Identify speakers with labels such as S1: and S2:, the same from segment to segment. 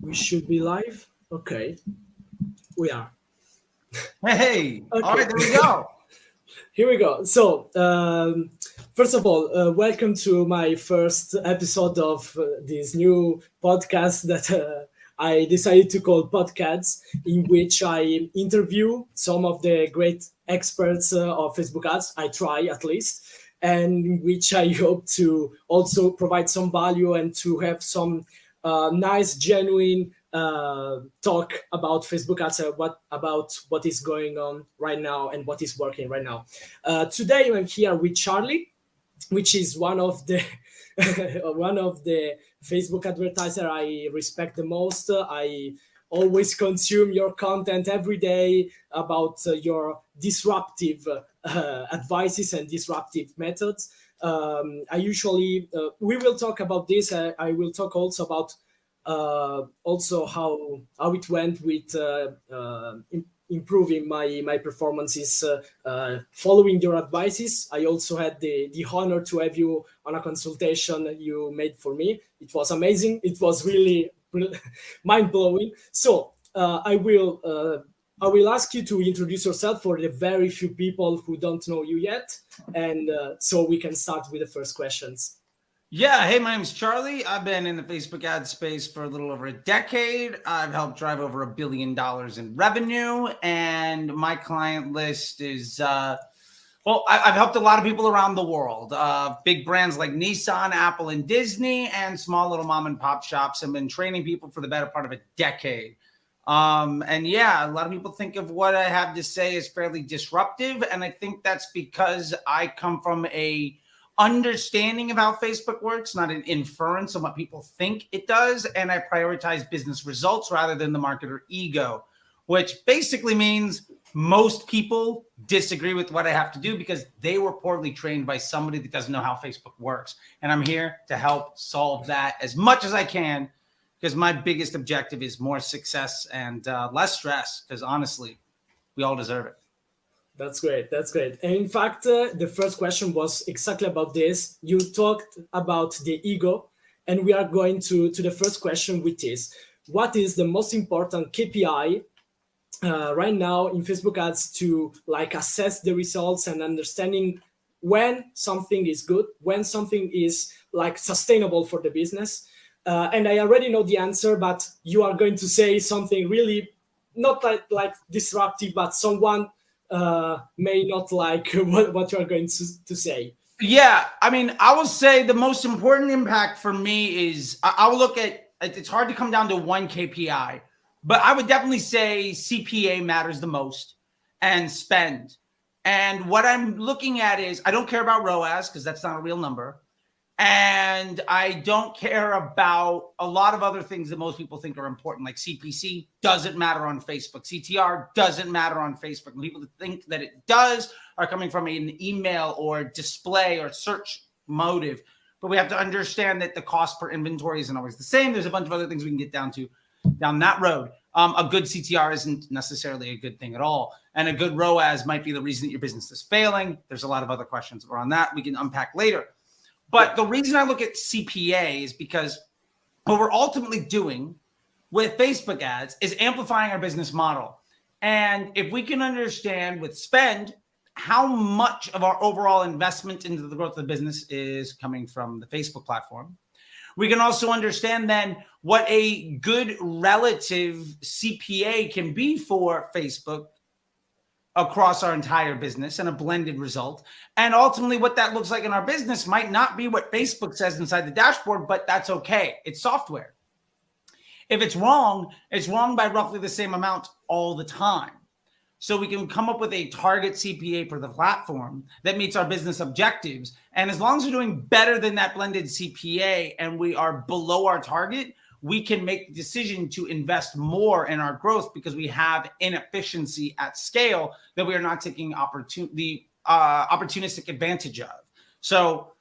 S1: We should be live. Okay, we are.
S2: Hey, all
S1: Okay,
S2: right, there we go.
S1: here we go. So, first of all, welcome to my first episode of this new podcast that I decided to call Podcasts, in which I interview some of the great experts of Facebook ads. I try at least, and in which I hope to also provide some value and to have some nice, genuine talk about Facebook ads, what is going on right now and what is working right now. Today I'm here with Charlie, which is one of the one of the Facebook advertiser I respect the most. I always consume your content every day about your disruptive advices and disruptive methods. I usually we will talk about this. I will talk also about also how it went with improving my performances following your advices. I also had the honor to have you on a consultation you made for me. It was amazing. It was really mind blowing. So I will ask you to introduce yourself for the very few people who don't know you yet, and so we can start with the first questions.
S2: Yeah, hey, my name's Charlie. I've been in the Facebook ad space for a little over a decade. I've helped drive over $1 billion in revenue, and my client list is I've helped a lot of people around the world. Big brands like Nissan, Apple, and Disney, and small little mom and pop shops. I've been training people for the better part of a decade. And yeah, a lot of people think of what I have to say as fairly disruptive, and I think that's because I come from a understanding of how Facebook works, not an inference on what people think it does. And I prioritize business results rather than the marketer ego, which basically means most people disagree with what I have to do because they were poorly trained by somebody that doesn't know how Facebook works. And I'm here to help solve that as much as I can, because my biggest objective is more success and less stress, because honestly, we all deserve it.
S1: That's great. That's great. And in fact, the first question was exactly about this. You talked about the ego, and we are going to the first question, which is, what is the most important KPI right now in Facebook ads to like assess the results and understanding when something is good, when something is like sustainable for the business? And I already know the answer, but you are going to say something really not like disruptive, but someone may not like what you are going to say.
S2: Yeah, I mean, I will say the most important impact for me is I will look at, it's hard to come down to one KPI, but I would definitely say CPA matters the most and spend. And what I'm looking at is I don't care about ROAS because that's not a real number. And I don't care about a lot of other things that most people think are important, like CPC doesn't matter on Facebook. CTR doesn't matter on Facebook. And people that think that it does are coming from an email or display or search motive. But we have to understand that the cost per inventory isn't always the same. There's a bunch of other things we can get down that road. A good CTR isn't necessarily a good thing at all. And a good ROAS might be the reason that your business is failing. There's a lot of other questions around that we can unpack later. But the reason I look at CPA is because what we're ultimately doing with Facebook ads is amplifying our business model. And if we can understand with spend how much of our overall investment into the growth of the business is coming from the Facebook platform, we can also understand then what a good relative CPA can be for Facebook across our entire business and a blended result. And ultimately what that looks like in our business might not be what Facebook says inside the dashboard, but that's okay. It's software. If it's wrong by roughly the same amount all the time. So we can come up with a target CPA for the platform that meets our business objectives. And as long as we're doing better than that blended CPA and we are below our target, we can make the decision to invest more in our growth because we have inefficiency at scale that we are not taking opportunistic advantage of. So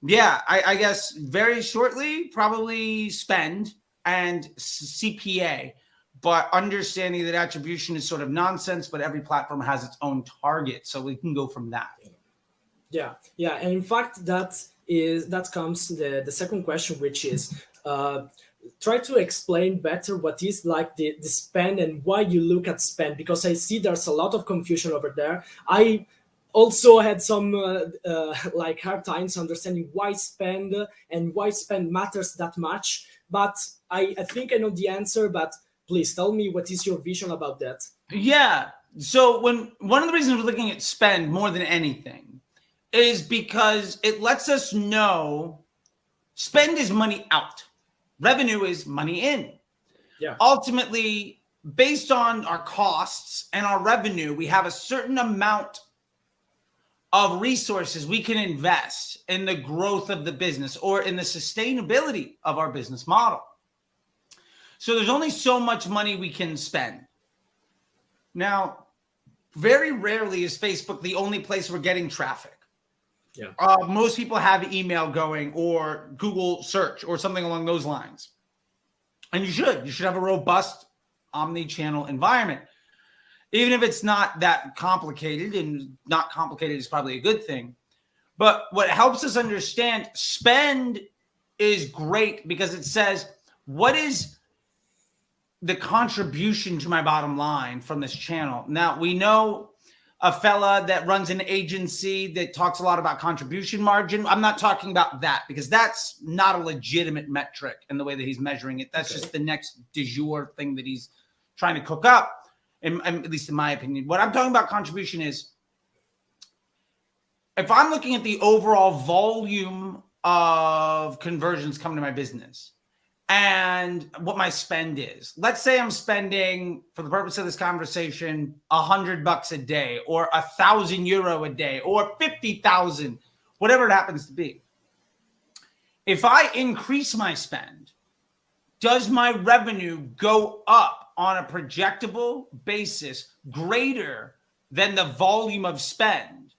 S2: yeah, I guess very shortly, probably spend and CPA, but understanding that attribution is sort of nonsense, but every platform has its own target. So we can go from that.
S1: Yeah. And in fact, that comes the second question, which is, try to explain better what is like the spend and why you look at spend, because I see there's a lot of confusion over there. I also had some like hard times understanding why spend and why spend matters that much. But I think I know the answer. But please tell me, what is your vision about that?
S2: Yeah. So when one of the reasons we're looking at spend more than anything is because it lets us know spend is money out, revenue is money in.
S1: Yeah.
S2: Ultimately, based on our costs and our revenue, we have a certain amount of resources we can invest in the growth of the business or in the sustainability of our business model. So there's only so much money we can spend. Now, very rarely is Facebook the only place we're getting traffic.
S1: Yeah.
S2: Most people have email going or Google search or something along those lines. And you should have a robust omni-channel environment. Even if it's not that complicated, and not complicated is probably a good thing. But what helps us understand spend is great because it says, what is the contribution to my bottom line from this channel? Now, we know a fella that runs an agency that talks a lot about contribution margin. I'm not talking about that because that's not a legitimate metric in the way that he's measuring it. That's just the next du jour thing that he's trying to cook up, at least in my opinion. What I'm talking about contribution is, if I'm looking at the overall volume of conversions coming to my business, and what my spend is. Let's say I'm spending, for the purpose of this conversation, $100 a day, or €1,000 a day, or 50,000, whatever it happens to be. If I increase my spend, does my revenue go up on a projectable basis greater than the volume of spend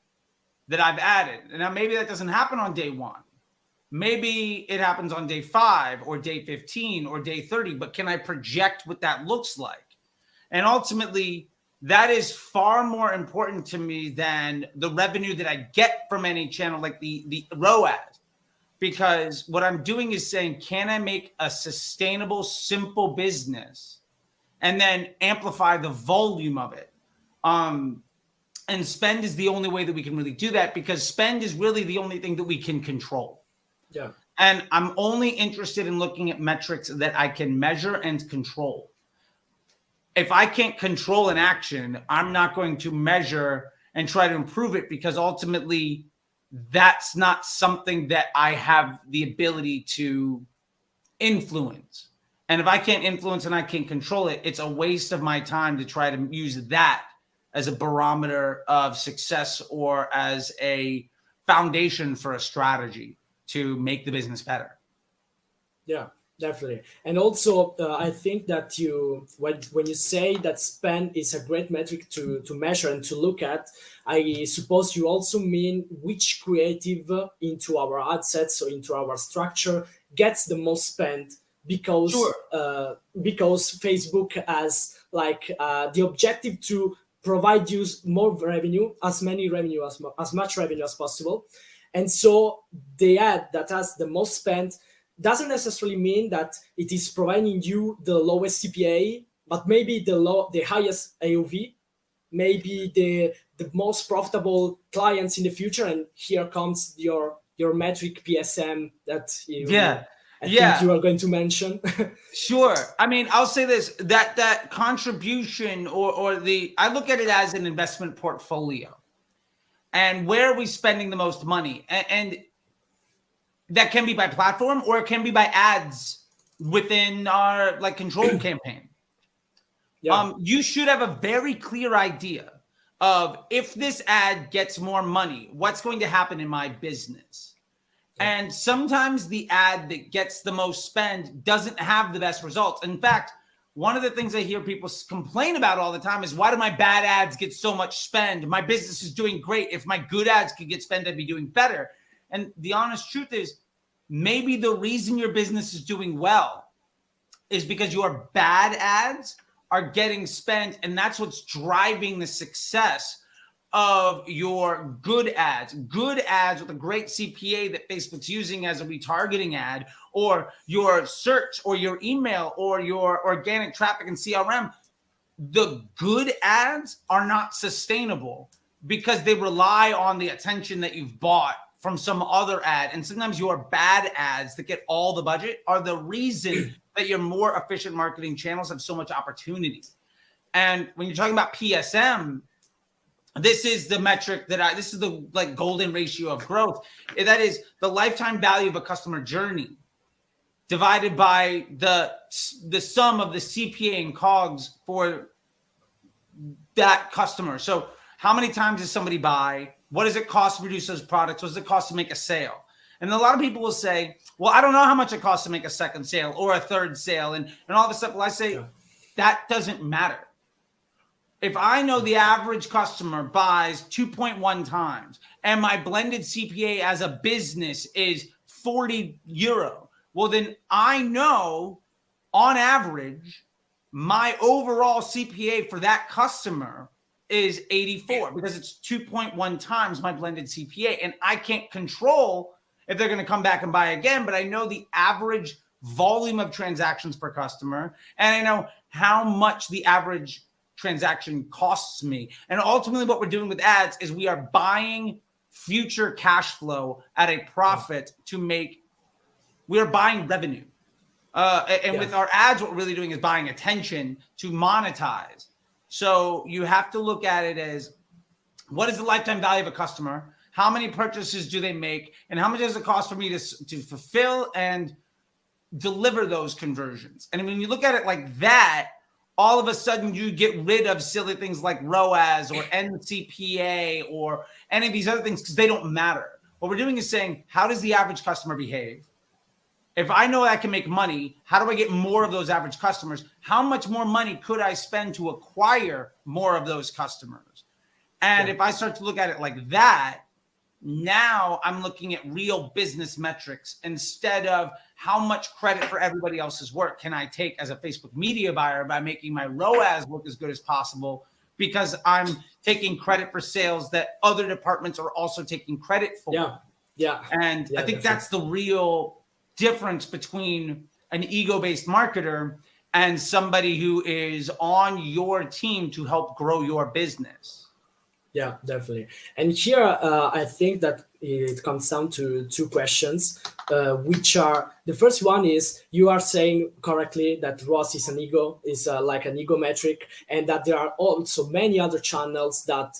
S2: that I've added? And now maybe that doesn't happen on day one. Maybe it happens on day 5 or day 15 or day 30, but can I project what that looks like? And ultimately, that is far more important to me than the revenue that I get from any channel, like the ROAS. Because what I'm doing is saying, can I make a sustainable, simple business and then amplify the volume of it? And spend is the only way that we can really do that, because spend is really the only thing that we can control.
S1: Yeah.
S2: And I'm only interested in looking at metrics that I can measure and control. If I can't control an action, I'm not going to measure and try to improve it, because ultimately that's not something that I have the ability to influence. And if I can't influence and I can't control it, it's a waste of my time to try to use that as a barometer of success or as a foundation for a strategy to make the business better.
S1: Yeah, definitely. And also, I think that when you say that spend is a great metric to measure and to look at, I suppose you also mean which creative into our ad sets or into our structure gets the most spend, because
S2: Sure.
S1: Because Facebook has like the objective to provide you more revenue, as much revenue as possible. And so the ad that has the most spend doesn't necessarily mean that it is providing you the lowest CPA, but maybe the highest AOV, maybe the most profitable clients in the future. And here comes your metric PSM that I think you are going to mention.
S2: Sure. I mean, I'll say this, that contribution or I look at it as an investment portfolio. And where are we spending the most money? And that can be by platform, or it can be by ads within our like control campaign.
S1: Yeah.
S2: You should have a very clear idea of, if this ad gets more money, what's going to happen in my business. Yeah. And sometimes the ad that gets the most spend doesn't have the best results. In fact, one of the things I hear people complain about all the time is, why do my bad ads get so much spend? My business is doing great. If my good ads could get spent, I'd be doing better. And the honest truth is, maybe the reason your business is doing well is because your bad ads are getting spent, and that's what's driving the success of your good ads with a great CPA that Facebook's using as a retargeting ad, or your search or your email or your organic traffic and CRM, the good ads are not sustainable because they rely on the attention that you've bought from some other ad. And sometimes your bad ads that get all the budget are the reason that your more efficient marketing channels have so much opportunity. And when you're talking about PSM, this is the metric this is the like golden ratio of growth. That is the lifetime value of a customer journey divided by the sum of the CPA and COGS for that customer. So how many times does somebody buy? What does it cost to produce those products? What does it cost to make a sale? And a lot of people will say, well, I don't know how much it costs to make a second sale or a third sale and all this stuff. Well, I say that doesn't matter. If I know the average customer buys 2.1 times and my blended CPA as a business is 40 euro, well, then I know on average, my overall CPA for that customer is 84 because it's 2.1 times my blended CPA. And I can't control if they're going to come back and buy again, but I know the average volume of transactions per customer. And I know how much the average transaction costs me. And ultimately what we're doing with ads is we are buying future cash flow at a profit we are buying revenue. With our ads, what we're really doing is buying attention to monetize. So you have to look at it as what is the lifetime value of a customer? How many purchases do they make? And how much does it cost for me to fulfill and deliver those conversions? And when you look at it like that, all of a sudden you get rid of silly things like ROAS or NCPA or any of these other things because they don't matter. What we're doing is saying, how does the average customer behave? If I know I can make money, how do I get more of those average customers? How much more money could I spend to acquire more of those customers? And if I start to look at it like that, now I'm looking at real business metrics instead of how much credit for everybody else's work can I take as a Facebook media buyer by making my ROAS look as good as possible because I'm taking credit for sales that other departments are also taking credit for. And I think that's the real difference between an ego-based marketer and somebody who is on your team to help grow your business.
S1: Yeah, definitely. And here, I think that it comes down to two questions, which are, the first one is, you are saying correctly that ROAS is like an ego metric, and that there are also many other channels that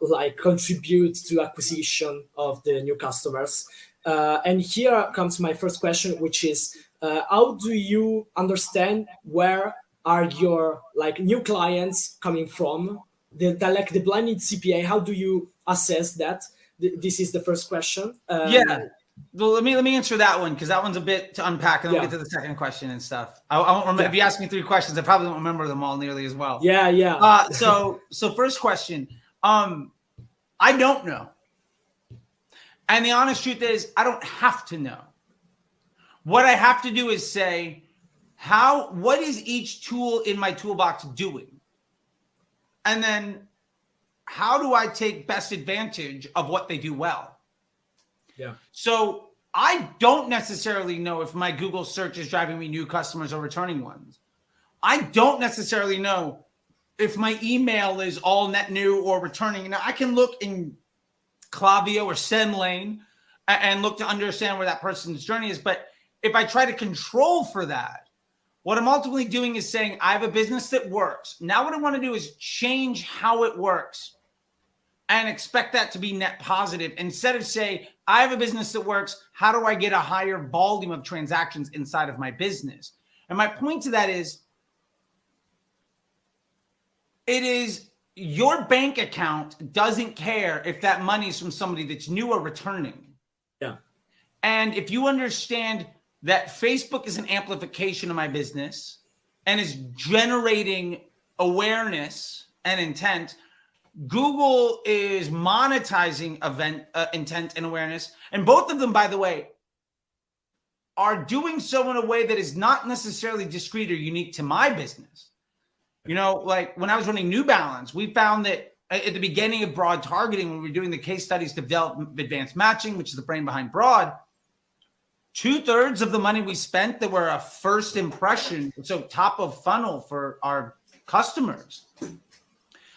S1: like contribute to acquisition of the new customers. And here comes my first question, which is, how do you understand where are your like new clients coming from? The blended CPA, how do you assess that? This is the first question.
S2: Well, let me answer that one because that one's a bit to unpack, and then we'll get to the second question and stuff. I won't remember. If you ask me 3 questions, I probably won't remember them all nearly as well. So first question, I don't know, and the honest truth is I don't have to know. What I have to do is say, what is each tool in my toolbox doing? And then how do I take best advantage of what they do well? So I don't necessarily know if my Google search is driving me new customers or returning ones. I don't necessarily know if my email is all net new or returning. Now I can look in Klaviyo or SendLane and look to understand where that person's journey is. But if I try to control for that, what I'm ultimately doing is saying, I have a business that works. Now what I want to do is change how it works and expect that to be net positive. Instead of say, I have a business that works. How do I get a higher volume of transactions inside of my business? And my point to that is, it is your bank account doesn't care if that money is from somebody that's new or returning. And if you understand that Facebook is an amplification of my business and is generating awareness and intent, Google is monetizing intent and awareness. And both of them, by the way, are doing so in a way that is not necessarily discrete or unique to my business. You know, like when I was running New Balance, we found that at the beginning of broad targeting, when we were doing the case studies to develop advanced matching, which is the brain behind broad, 2/3 of the money we spent that were a first impression, so top of funnel for our customers,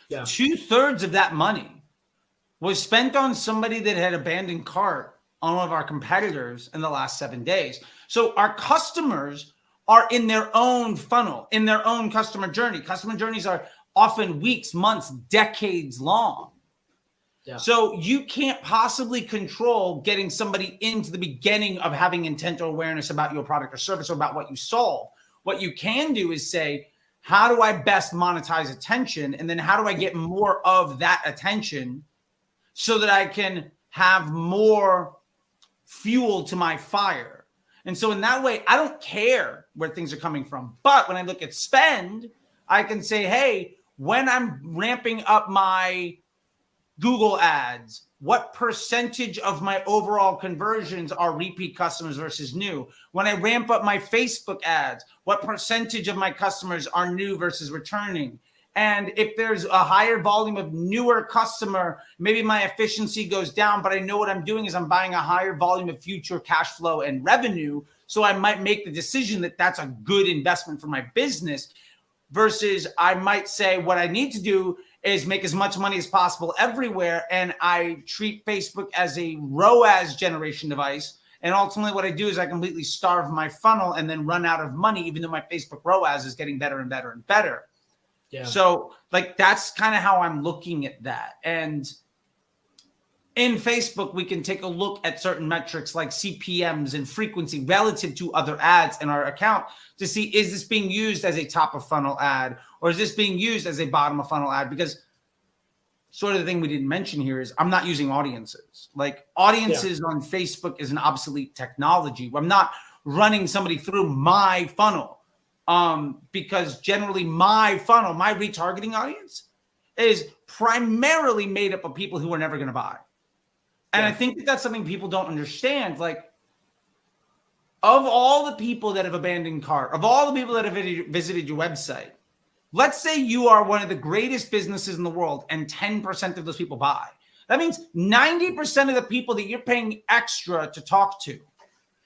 S2: 2/3 of that money was spent on somebody that had abandoned cart on one of our competitors in the last 7 days. So our customers are in their own funnel, in their own customer journey. Customer journeys are often weeks, months, decades long. Yeah. So you can't possibly control getting somebody into the beginning of having intent or awareness about your product or service or about what you solve. What you can do is say, how do I best monetize attention? And then how do I get more of that attention so that I can have more fuel to my fire? And so in that way, I don't care where things are coming from. But when I look at spend, I can say, hey, when I'm ramping up my Google ads, what percentage of my overall conversions are repeat customers versus new? When I ramp up my Facebook ads, what percentage of my customers are new versus returning? And if there's a higher volume of newer customer, maybe my efficiency goes down, but I know what I'm doing is I'm buying a higher volume of future cash flow and revenue. So I might make the decision that that's a good investment for my business, versus I might say what I need to do is make as much money as possible everywhere. And I treat Facebook as a ROAS generation device. And ultimately what I do is I completely starve my funnel and then run out of money, even though my Facebook ROAS is getting better and better and better. Yeah. So like, that's kind of how I'm looking at that. And in Facebook, we can take a look at certain metrics like CPMs and frequency relative to other ads in our account to see, is this being used as a top of funnel ad or is this being used as a bottom of funnel ad? Because sort of the thing we didn't mention here is I'm not using audiences. Like audiences on Facebook is an obsolete technology. I'm not running somebody through my funnel because generally my funnel, my retargeting audience is primarily made up of people who are never going to buy. And I think that that's something people don't understand. Like, of all the people that have abandoned cart, of all the people that have visited your website, let's say you are one of the greatest businesses in the world and 10% of those people buy. That means 90% of the people that you're paying extra to talk to,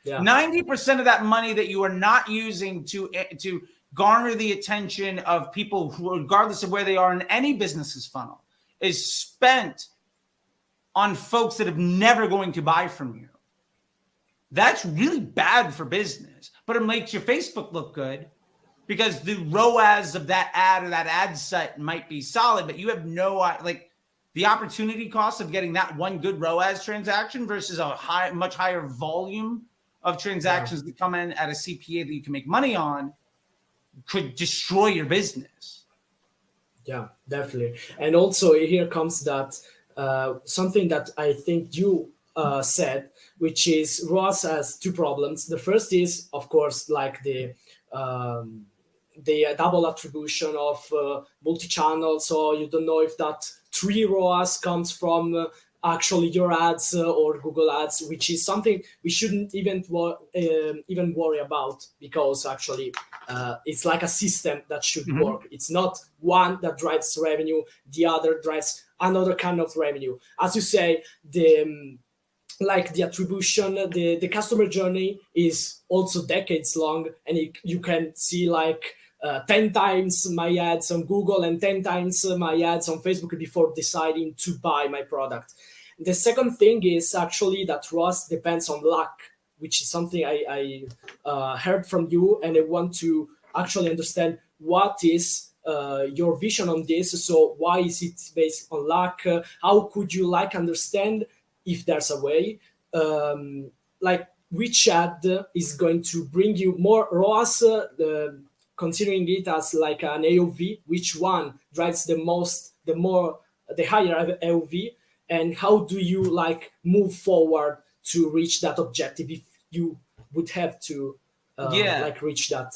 S2: 90% of that money that you are not using to garner the attention of people who, regardless of where they are in any business's funnel, is spent on folks that are never going to buy from you. That's really bad for business, but it makes your Facebook look good because the ROAS of that ad or that ad set might be solid, but you have no, like the opportunity cost of getting that one good ROAS transaction versus a much higher volume of transactions that come in at a CPA that you can make money on could destroy your business.
S1: Yeah, definitely. And also here comes that something that I think you said, which is ROAS has two problems. The first is, of course, like the double attribution of multi-channel. So you don't know if that 3 ROAS comes from actually your ads or Google ads, which is something we shouldn't even worry about, because actually it's like a system that should work. It's not one that drives revenue, the other drives another kind of revenue. As you say, the attribution, the customer journey is also decades long, and you can see like 10 times my ads on Google and 10 times my ads on Facebook before deciding to buy my product. The second thing is actually that ROAS depends on luck, which is something I heard from you, and I want to actually understand what is your vision on this. So why is it based on luck? How could you understand, if there's a way, which ad is going to bring you more ROAS, considering it as like an AOV, which one drives the most, the higher AOV, and how do you move forward to reach that objective if you would have to reach that?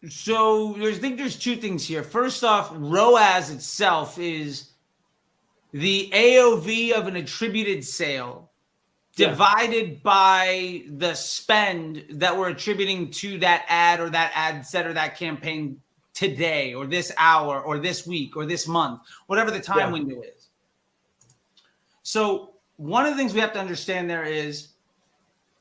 S2: So I think there's two things here. First off, ROAS itself is the AOV of an attributed sale divided by the spend that we're attributing to that ad or that ad set or that campaign today or this hour or this week or this month, whatever the time window is. So one of the things we have to understand there is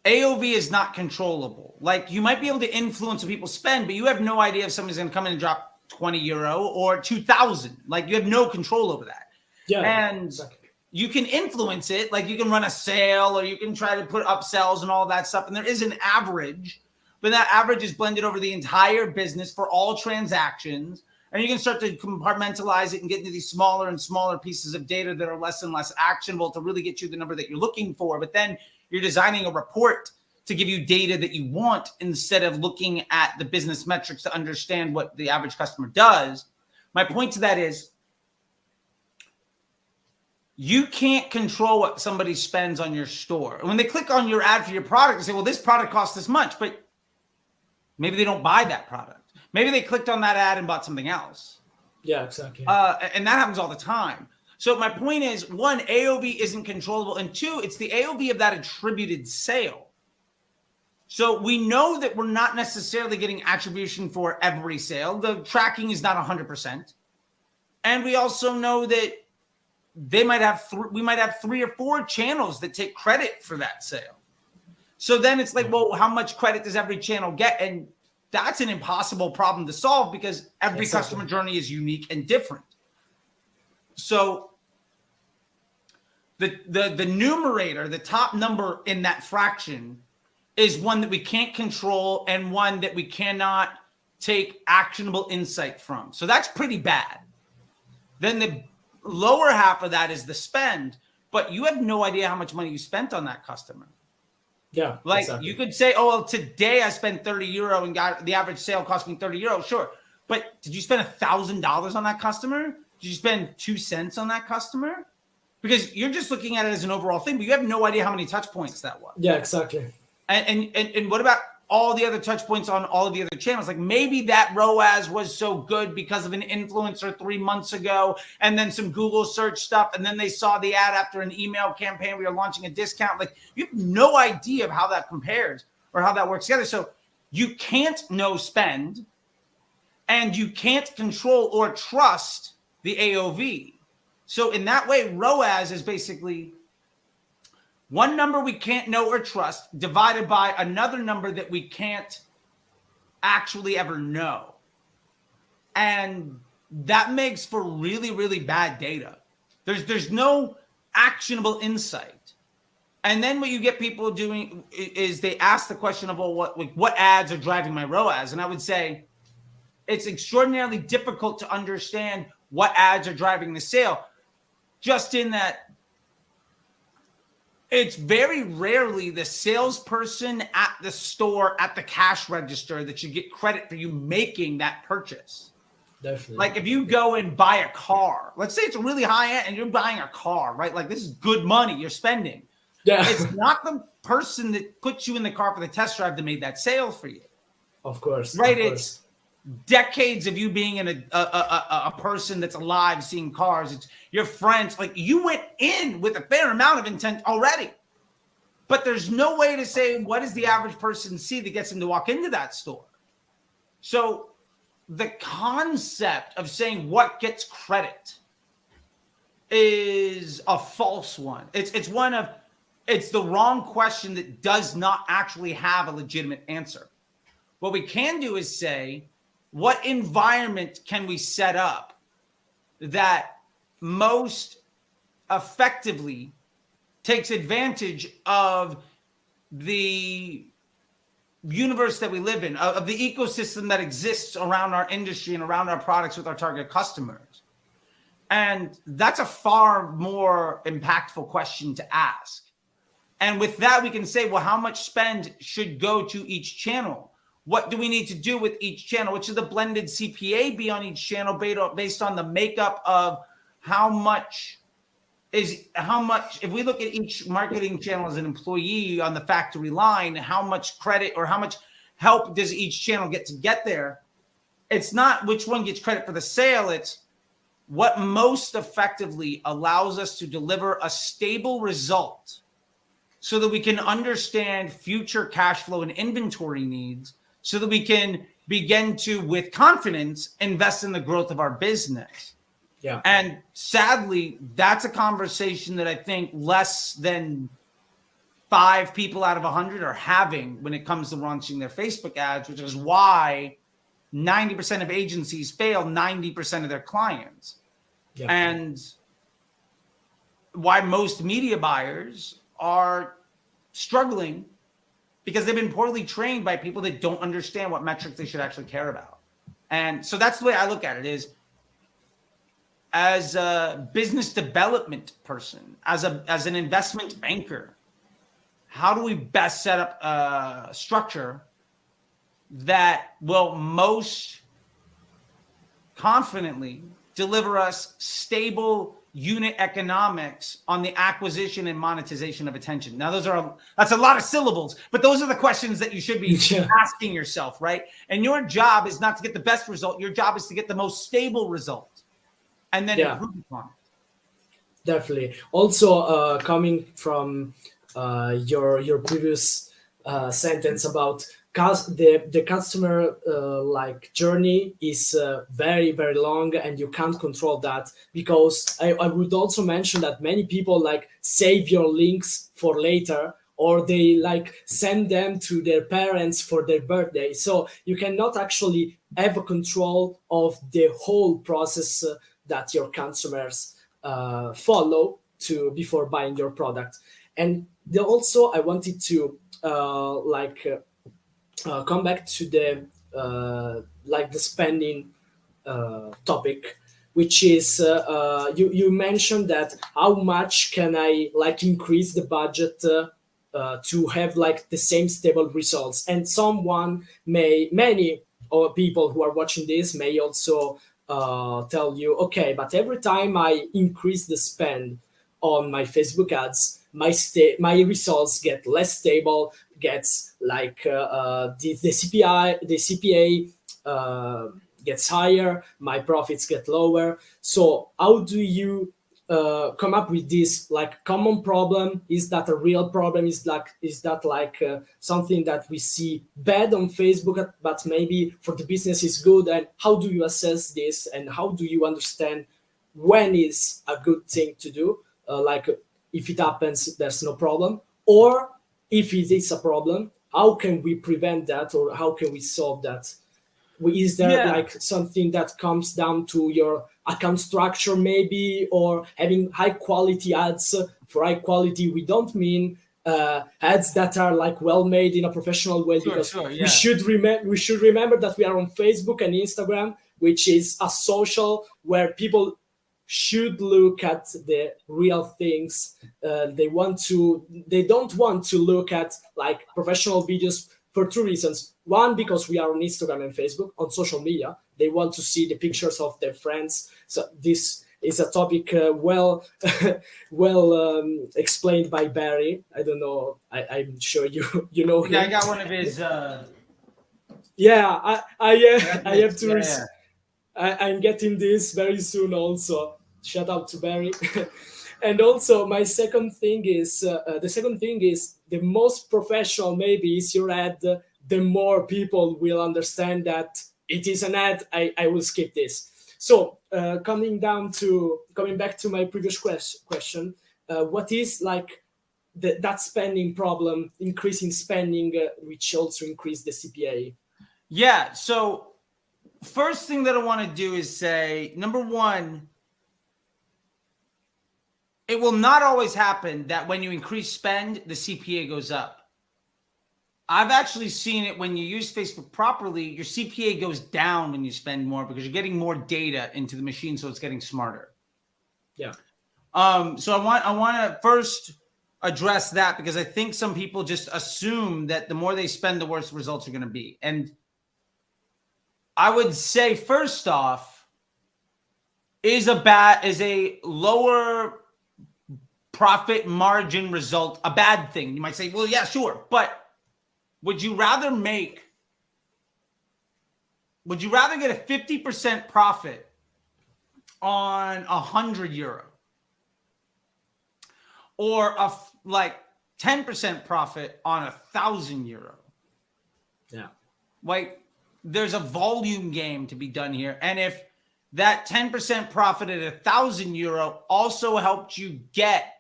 S2: AOV is not controllable. Like you might be able to influence what people spend, but you have no idea if somebody's going to come in and drop 20 euro or 2,000. Like you have no control over that.
S1: Yeah,
S2: and
S1: exactly.
S2: You can influence it. Like you can run a sale or you can try to put upsells and all that stuff. And there is an average, but that average is blended over the entire business for all transactions. And you can start to compartmentalize it and get into these smaller and smaller pieces of data that are less and less actionable to really get you the number that you're looking for. But then you're designing a report to give you data that you want instead of looking at the business metrics to understand what the average customer does. My point to that is you can't control what somebody spends on your store. When they click on your ad for your product, they say, well, this product costs this much, but maybe they don't buy that product. Maybe they clicked on that ad and bought something else.
S1: Yeah, exactly.
S2: And that happens all the time. So my point is, one, AOV isn't controllable. And two, it's the AOV of that attributed sale. So we know that we're not necessarily getting attribution for every sale. The tracking is not 100%. And we also know that we might have 3 or 4 channels that take credit for that sale. So then it's like, well, how much credit does every channel get? And that's an impossible problem to solve because every customer journey is unique and different. So the numerator, the top number in that fraction is one that we can't control and one that we cannot take actionable insight from. So that's pretty bad. Then the lower half of that is the spend, but you have no idea how much money you spent on that customer.
S1: Yeah.
S2: Like
S1: exactly.
S2: You could say, oh, well, today I spent 30 euro and got the average sale cost me 30 euro. Sure. But did you spend $1,000 on that customer? Did you spend 2 cents on that customer? Because you're just looking at it as an overall thing, but you have no idea how many touch points that was.
S1: Yeah, exactly.
S2: And what about all the other touch points on all of the other channels? Like maybe that ROAS was so good because of an influencer 3 months ago and then some Google search stuff. And then they saw the ad after an email campaign. We are launching a discount. Like you have no idea of how that compares or how that works together. So you can't know spend and you can't control or trust the AOV. So in that way, ROAS is basically one number we can't know or trust divided by another number that we can't actually ever know. And that makes for really, really bad data. There's no actionable insight. And then what you get people doing is they ask the question of, well, what ads are driving my ROAS? And I would say it's extraordinarily difficult to understand what ads are driving the sale, just in that it's very rarely the salesperson at the store at the cash register that should get credit for you making that purchase.
S1: Definitely.
S2: Like if you go and buy a car, let's say it's a really high end and you're buying a car, right? Like this is good money you're spending.
S1: Yeah.
S2: It's not the person that put you in the car for the test drive that made that sale for you.
S1: Of course.
S2: Right.
S1: Of course.
S2: It's decades of you being in a person that's alive seeing cars. It's your friends. Like you went in with a fair amount of intent already, but there's no way to say what does the average person see that gets them to walk into that store. So the concept of saying what gets credit is a false one. It's the wrong question that does not actually have a legitimate answer. What we can do is say, what environment can we set up that most effectively takes advantage of the universe that we live in, of the ecosystem that exists around our industry and around our products with our target customers? And that's a far more impactful question to ask. And with that, we can say, well, how much spend should go to each channel? What do we need to do with each channel? What should the blended CPA be on each channel based on the makeup of how much, if we look at each marketing channel as an employee on the factory line, how much credit or how much help does each channel get there? It's not which one gets credit for the sale. It's what most effectively allows us to deliver a stable result so that we can understand future cash flow and inventory needs, so that we can begin to, with confidence, invest in the growth of our business.
S1: Yeah.
S2: And sadly, that's a conversation that I think less than 5 people out of 100 are having when it comes to launching their Facebook ads, which is why 90% of agencies fail 90% of their clients.
S1: Yeah.
S2: And why most media buyers are struggling because they've been poorly trained by people that don't understand what metrics they should actually care about. And so that's the way I look at it is as a business development person, as an investment banker, how do we best set up a structure that will most confidently deliver us stable unit economics on the acquisition and monetization of attention? Now, that's a lot of syllables, but those are the questions that you should be
S1: Yeah.
S2: asking yourself, right? And your job is not to get the best result. Your job is to get the most stable result and then
S1: Yeah.
S2: improve upon it.
S1: Definitely. Also, coming from your previous sentence about the customer like journey is very very long, and you can't control that, because I would also mention that many people like save your links for later, or they like send them to their parents for their birthday, so you cannot actually have a control of the whole process that your customers follow to before buying your product. And also I wanted to come back to the like the spending topic, which is you mentioned that how much can I like increase the budget to have like the same stable results. And many or people who are watching this may also tell you, okay, but every time I increase the spend on my Facebook ads, my results get less stable, gets like the CPA gets higher, my profits get lower. So how do you come up with this like common problem? Is that a real problem? Is that like something that we see bad on Facebook, but maybe for the business is good? And how do you assess this? And how do you understand when is a good thing to do? Like if it happens, there's no problem, or if it is a problem, how can we prevent that, or how can we solve that? Is there
S2: Yeah.
S1: like something that comes down to your account structure maybe, or having high quality ads? For high quality we don't mean ads that are like well made in a professional way, because
S2: Sure.
S1: we
S2: Yeah.
S1: should remember that we are on Facebook and Instagram, which is a social where people should look at the real things. They don't want to look at like professional videos for two reasons. One, because we are on Instagram and Facebook, on social media, they want to see the pictures of their friends. So this is a topic well explained by Barry. I don't know, I'm sure you know
S2: Yeah, I
S1: him.
S2: got one of his
S1: Yeah, I have
S2: methods.
S1: to
S2: Yeah.
S1: I'm getting this very soon also. Shout out to Barry. And also my second thing is the second thing is the most professional maybe is your ad, the more people will understand that it is an ad. I will skip this. So coming back to my previous question, what is like that spending problem, increasing spending, which also increase the CPA?
S2: Yeah. So first thing that I want to do is say, number one, it will not always happen that when you increase spend, the CPA goes up. I've actually seen it when you use Facebook properly, your CPA goes down when you spend more because you're getting more data into the machine, so it's getting smarter.
S1: Yeah.
S2: So I want to first address that, because I think some people just assume that the more they spend, the worse the results are going to be. And I would say, first off, is a lower profit margin result a bad thing? You might say, well, yeah, sure. But would you rather get a 50% profit on €100, or like 10% profit on €1,000?
S1: Yeah.
S2: Like, there's a volume game to be done here. And if that 10% profit at €1,000 also helped you get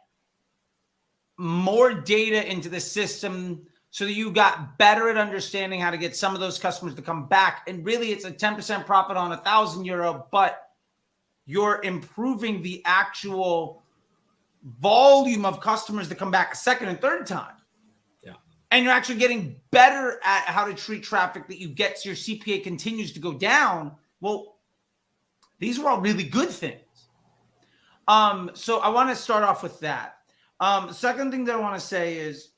S2: more data into the system so that you got better at understanding how to get some of those customers to come back. And really, it's a 10% profit on €1,000, but you're improving the actual volume of customers that come back a second and third time.
S1: Yeah.
S2: And you're actually getting better at how to treat traffic that you get, so your CPA continues to go down. Well, these are all really good things. So I want to start off with that. Second thing that I want to say is,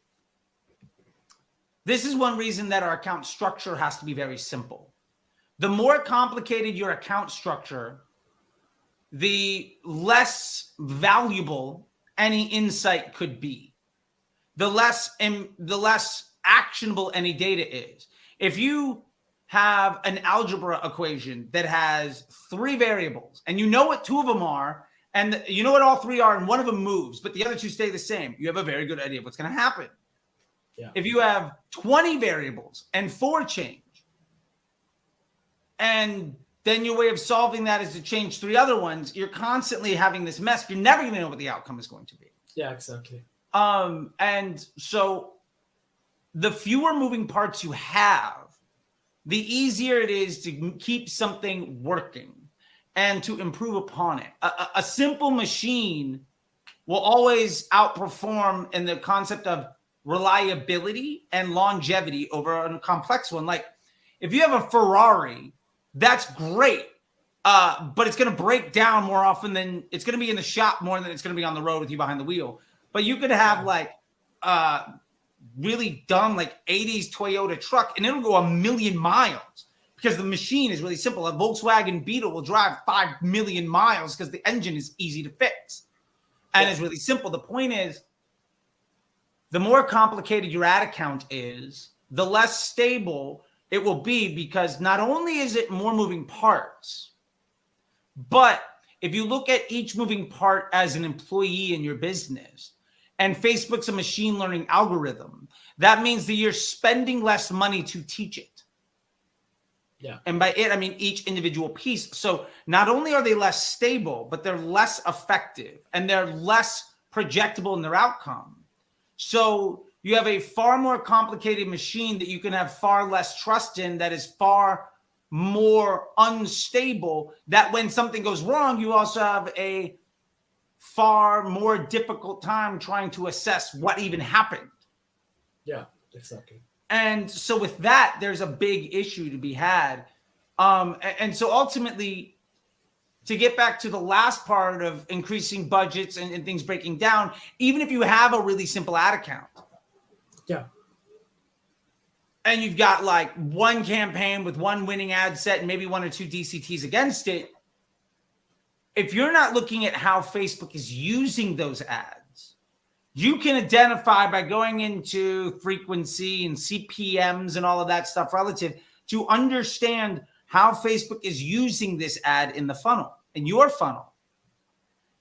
S2: this is one reason that our account structure has to be very simple. The more complicated your account structure, the less valuable any insight could be. The less actionable any data is. If you have an algebra equation that has 3 variables and you know what 2 of them are, and you know what all 3 are, and one of them moves, but the other 2 stay the same, you have a very good idea of what's going to happen.
S1: Yeah.
S2: If you have 20 variables and 4 change, and then your way of solving that is to change 3 other ones, you're constantly having this mess. You're never going to know what the outcome is going to be.
S1: Yeah, exactly.
S2: And so the fewer moving parts you have, the easier it is to keep something working and to improve upon it. A simple machine will always outperform in the concept of reliability and longevity over a complex one. Like, if you have a Ferrari, that's great, but it's going to break down more often than it's going to be in the shop more than it's going to be on the road with you behind the wheel. But you could have like really dumb like 80s Toyota truck, and it'll go 1,000,000 miles because the machine is really simple. A Volkswagen Beetle will drive 5,000,000 miles because the engine is easy to fix and it's really simple. The point is, the more complicated your ad account is, the less stable it will be, because not only is it more moving parts, but if you look at each moving part as an employee in your business, and Facebook's a machine learning algorithm, that means that you're spending less money to teach it.
S1: Yeah.
S2: And by it, I mean each individual piece. So not only are they less stable, but they're less effective and they're less projectable in their outcome. So you have a far more complicated machine that you can have far less trust in, that is far more unstable, that when something goes wrong, you also have a far more difficult time trying to assess what even happened.
S1: Yeah, exactly.
S2: And so with that, there's a big issue to be had. And so ultimately, to get back to the last part of increasing budgets and things breaking down, even if you have a really simple ad account,
S1: yeah,
S2: and you've got like one campaign with one winning ad set and maybe 1 or 2 DCTs against it, if you're not looking at how Facebook is using those ads, you can identify by going into frequency and CPMs and all of that stuff relative to understand how Facebook is using this ad in the funnel, in your funnel.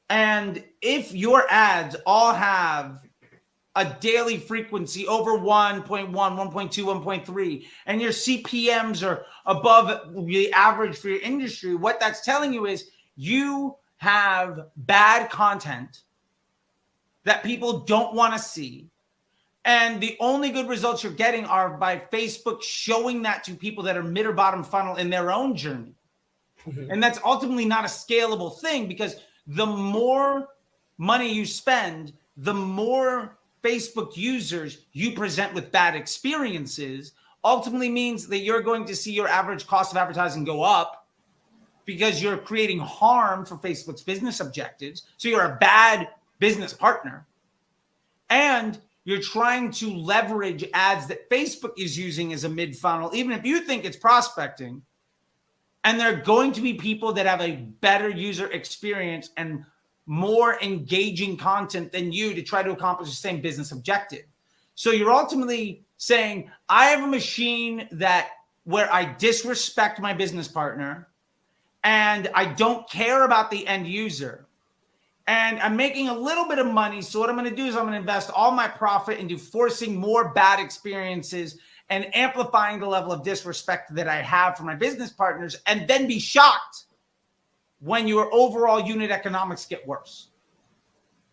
S2: And if your ads all have a daily frequency over 1.1, 1.2, 1.3, and your CPMs are above the average for your industry, what that's telling you is you have bad content that people don't want to see. And the only good results you're getting are by Facebook showing that to people that are mid or bottom funnel in their own journey. Mm-hmm. And that's ultimately not a scalable thing, because the more money you spend, the more Facebook users you present with bad experiences, ultimately means that you're going to see your average cost of advertising go up, because you're creating harm for Facebook's business objectives. So you're a bad business partner. And you're trying to leverage ads that Facebook is using as a mid-funnel, even if you think it's prospecting. And they're going to be people that have a better user experience and more engaging content than you to try to accomplish the same business objective. So you're ultimately saying, I have a machine that where I disrespect my business partner and I don't care about the end user. And I'm making a little bit of money. So what I'm going to do is I'm going to invest all my profit into forcing more bad experiences and amplifying the level of disrespect that I have for my business partners, and then be shocked when your overall unit economics get worse.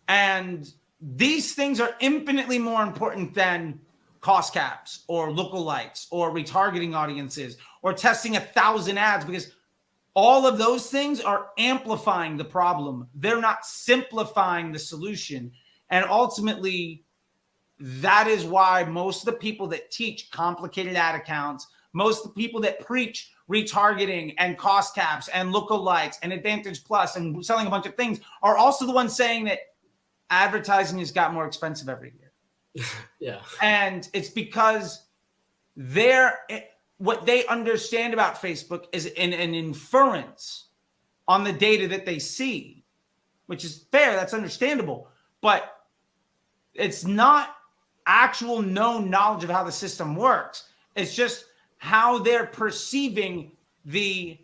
S2: And these things are infinitely more important than cost caps or lookalikes or retargeting audiences or testing 1,000 ads, because all of those things are amplifying the problem. They're not simplifying the solution. And ultimately, that is why most of the people that teach complicated ad accounts, most of the people that preach retargeting and cost caps and lookalikes and Advantage Plus and selling a bunch of things are also the ones saying that advertising has got more expensive every year.
S1: Yeah.
S2: And it's because what they understand about Facebook is an inference on the data that they see, which is fair. That's understandable. But it's not actual known knowledge of how the system works. It's just how they're perceiving the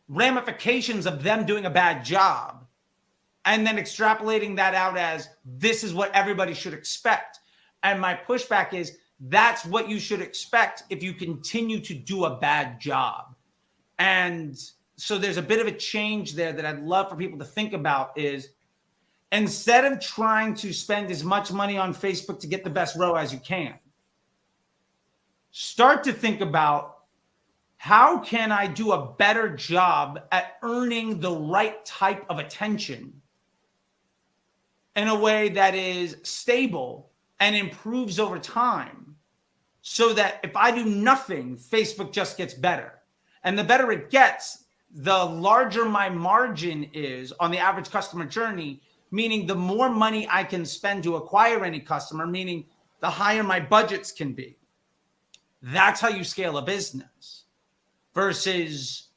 S2: ramifications of them doing a bad job and then extrapolating that out as this is what everybody should expect. And my pushback is that's what you should expect if you continue to do a bad job. And so there's a bit of a change there that I'd love for people to think about is instead of trying to spend as much money on Facebook to get the best ROAS as you can, start to think about how can I do a better job at earning the right type of attention in a way that is stable and improves over time, so that if I do nothing, Facebook just gets better. And the better it gets, the larger my margin is on the average customer journey, meaning the more money I can spend to acquire any customer, meaning the higher my budgets can be. That's how you scale a business versus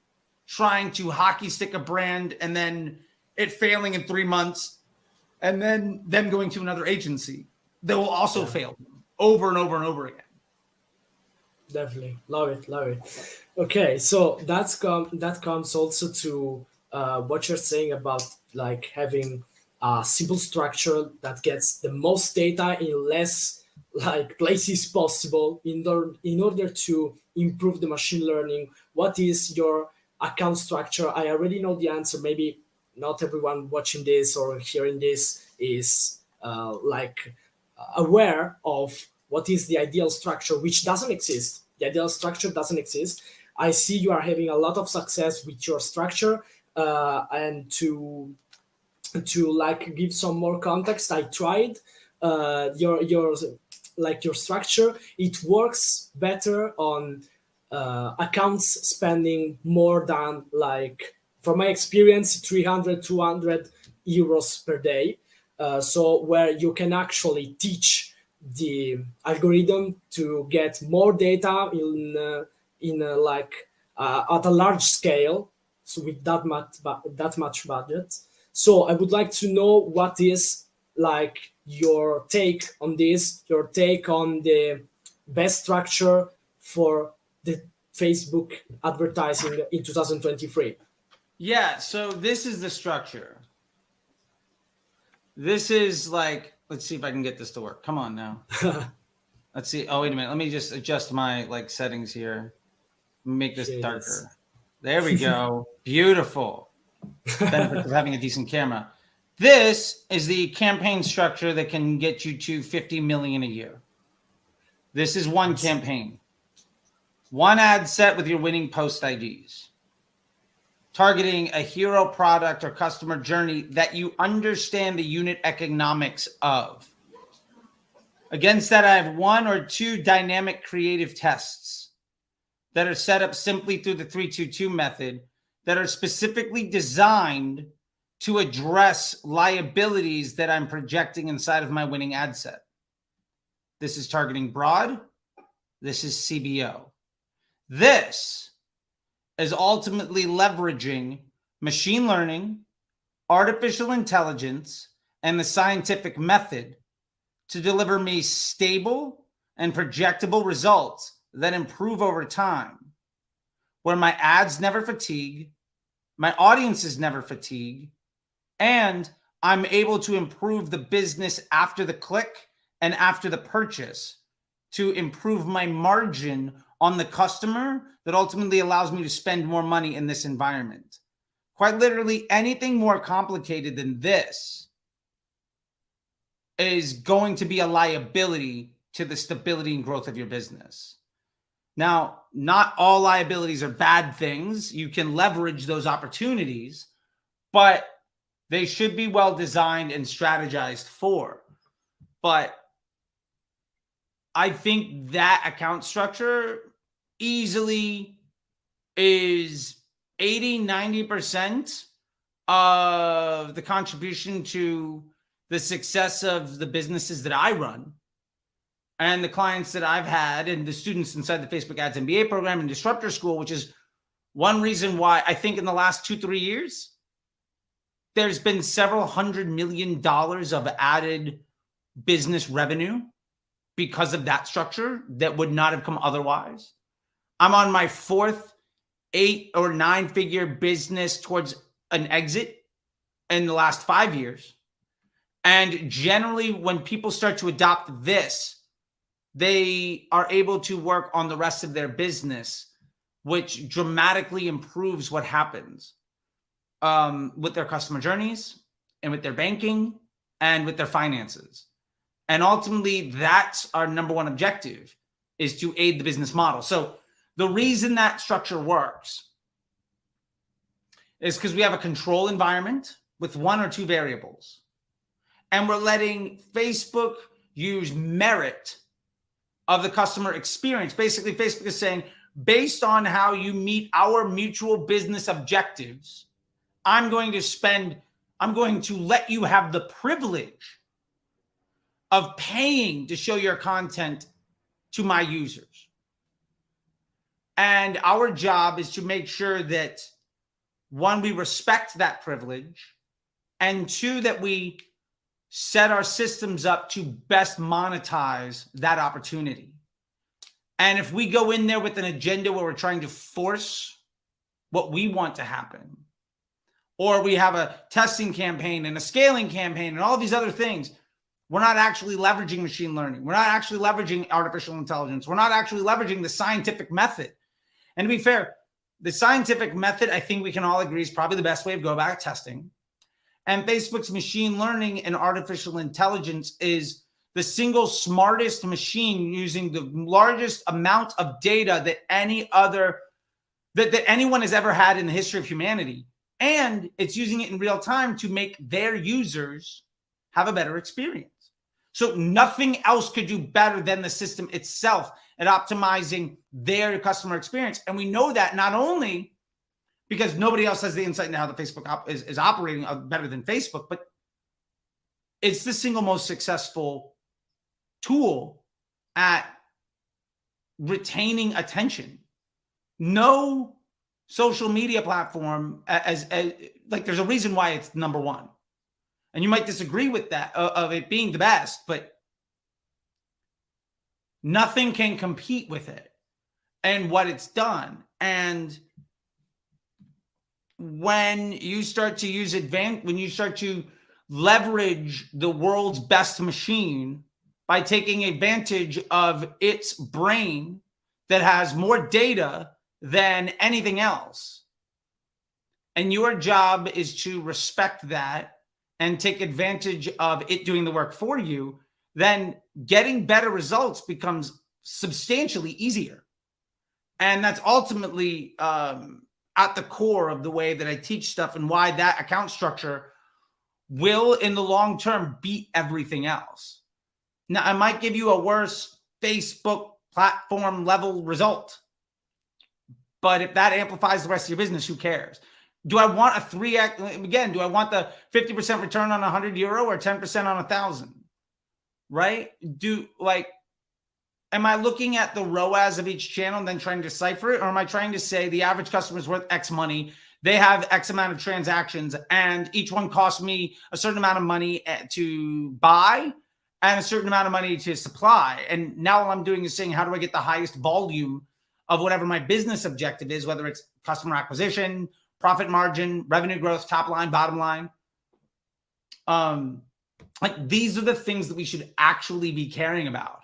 S2: trying to hockey stick a brand and then it failing in 3 months and then them going to another agency that will also fail over and over and over again.
S1: Definitely. Love it. Okay, so that comes also to what you're saying about like having a simple structure that gets the most data in less like places possible in order to improve the machine learning. What is your account structure? I already know the answer. Maybe not everyone watching this or hearing this is aware of what is the ideal structure, which doesn't exist. The ideal structure doesn't exist. I see you are having a lot of success with your structure, and to like give some more context, I tried your structure. It works better on accounts spending more than, like, from my experience, 300 200 euros per day. So where you can actually teach the algorithm to get more data at a large scale, so with that much budget. So I would like to know what is like your take on this, your take on the best structure for the Facebook advertising in 2023.
S2: Yeah, so this is the structure. This is like, let's see if I can get this to work. Come on now. Let's see. Oh, wait a minute. Let me just adjust my like settings here. Make this darker. There we go. Beautiful. Benefits of having a decent camera. This is the campaign structure that can get you to 50 million a year. This is one campaign. One ad set with your winning post IDs. Targeting a hero product or customer journey that you understand the unit economics of. Against that, I have 1 or 2 dynamic creative tests that are set up simply through the 3-2-2 method that are specifically designed to address liabilities that I'm projecting inside of my winning ad set. This is targeting broad. This is CBO. This is ultimately leveraging machine learning, artificial intelligence, and the scientific method to deliver me stable and projectable results that improve over time, where my ads never fatigue, my audiences never fatigue, and I'm able to improve the business after the click and after the purchase to improve my margin on the customer that ultimately allows me to spend more money in this environment. quite literally anything more complicated than this is going to be a liability to the stability and growth of your business. Now, not all liabilities are bad things. You can leverage those opportunities, but they should be well designed and strategized for. But I think that account structure easily is 80-90% of the contribution to the success of the businesses that I run and the clients that I've had and the students inside the Facebook Ads MBA program and Disruptor School, which is one reason why I think in the last 2-3 years, there's been several $100 million of added business revenue because of that structure that would not have come otherwise. I'm on my 4th 8 or 9 figure business towards an exit in the last 5 years. And generally, when people start to adopt this, they are able to work on the rest of their business, which dramatically improves what happens with their customer journeys and with their banking and with their finances. And ultimately, that's our number one objective, is to aid the business model. So the reason that structure works is because we have a control environment with 1 or 2 variables. And we're letting Facebook use merit of the customer experience. Basically, Facebook is saying, based on how you meet our mutual business objectives, I'm going to let you have the privilege of paying to show your content to my users. And our job is to make sure that, 1, we respect that privilege, and 2, that we set our systems up to best monetize that opportunity. And if we go in there with an agenda where we're trying to force what we want to happen, or we have a testing campaign and a scaling campaign and all these other things, we're not actually leveraging machine learning. We're not actually leveraging artificial intelligence. We're not actually leveraging the scientific method. And to be fair, the scientific method, I think we can all agree, is probably the best way to go about testing. And Facebook's machine learning and artificial intelligence is the single smartest machine using the largest amount of data that that anyone has ever had in the history of humanity. And it's using it in real time to make their users have a better experience. So nothing else could do better than the system itself at optimizing their customer experience. And we know that not only because nobody else has the insight into how the Facebook is operating better than Facebook, but it's the single most successful tool at retaining attention. No social media platform like there's a reason why it's number 1. And you might disagree with that, of it being the best, but nothing can compete with it and what it's done. And when you start to leverage the world's best machine by taking advantage of its brain that has more data than anything else, and your job is to respect that and take advantage of it doing the work for you, then getting better results becomes substantially easier. And that's ultimately at the core of the way that I teach stuff, and why that account structure will, in the long term, beat everything else. Now, I might give you a worse Facebook platform level result, but if that amplifies the rest of your business, who cares? Do I want a 3x? Again, do I want the 50% return on €100 or 10% on 1,000? Right? Am I looking at the ROAS of each channel and then trying to decipher it? Or am I trying to say the average customer is worth X money, they have X amount of transactions, and each one costs me a certain amount of money to buy and a certain amount of money to supply? And now all I'm doing is saying, how do I get the highest volume of whatever my business objective is, whether it's customer acquisition, profit margin, revenue growth, top line, bottom line. These are the things that we should actually be caring about.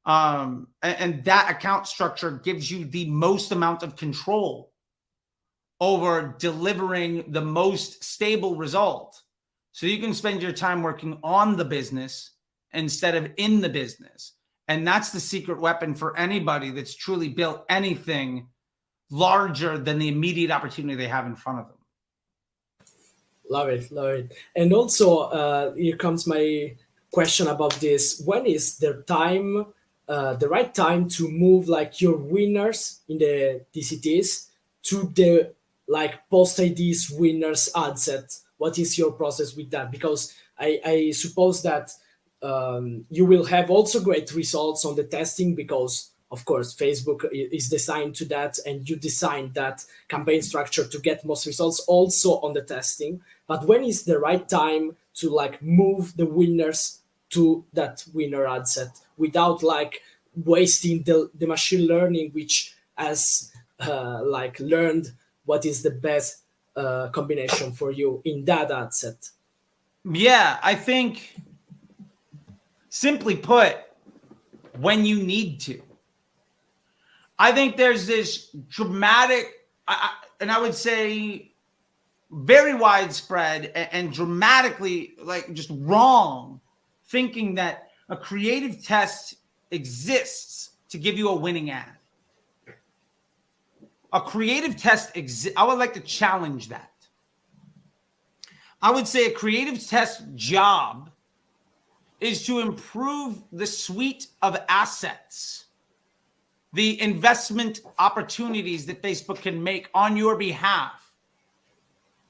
S2: And that account structure gives you the most amount of control over delivering the most stable result. So you can spend your time working on the business instead of in the business. And that's the secret weapon for anybody that's truly built anything larger than the immediate opportunity they have in front of them.
S1: Love it, love it. And also, here comes my question about this. When is the right time to move like your winners in the DCTs to the like post IDs winners ad set? What is your process with that? Because I suppose that you will have also great results on the testing because of course Facebook is designed to that and you design that campaign structure to get most results also on the testing. But when is the right time to like move the winners to that winner ad set without like wasting the machine learning which has like learned what is the best combination for you in that ad set?
S2: Yeah, I think simply put, when you need to. I think there's this dramatic, and I would say very widespread and dramatically like just wrong thinking that a creative test exists to give you a winning ad. A creative test exists. I would like to challenge that. I would say a creative test job is to improve the suite of assets, the investment opportunities that Facebook can make on your behalf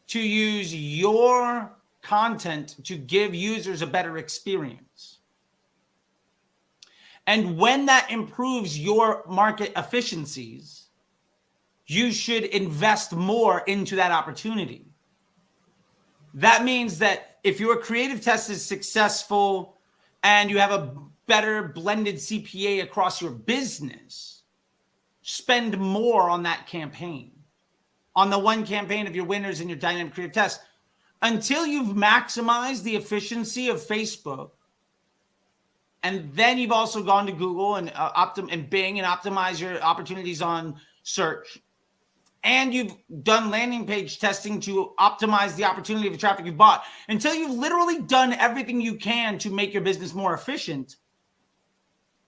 S2: to use your content to give users a better experience. And when that improves your market efficiencies, you should invest more into that opportunity. That means that if your creative test is successful and you have a better blended CPA across your business, spend more on that campaign, on the one campaign of your winners in your dynamic creative test, until you've maximized the efficiency of Facebook. And then you've also gone to Google and and Bing and optimize your opportunities on search. And you've done landing page testing to optimize the opportunity of the traffic you bought. Until you've literally done everything you can to make your business more efficient,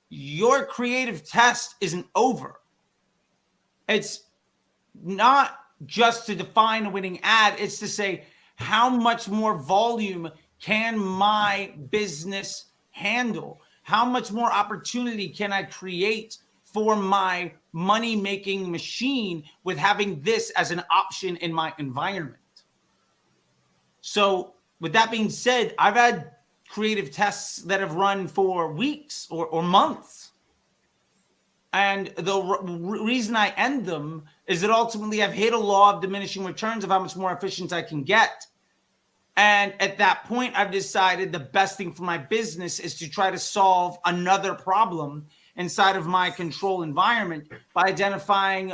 S2: your creative test isn't over. It's not just to define a winning ad. It's to say, how much more volume can my business handle? How much more opportunity can I create for my money-making machine with having this as an option in my environment? So with that being said, I've had creative tests that have run for weeks or months. And the reason I end them is that ultimately I've hit a law of diminishing returns of how much more efficient I can get. And at that point, I've decided the best thing for my business is to try to solve another problem inside of my control environment by identifying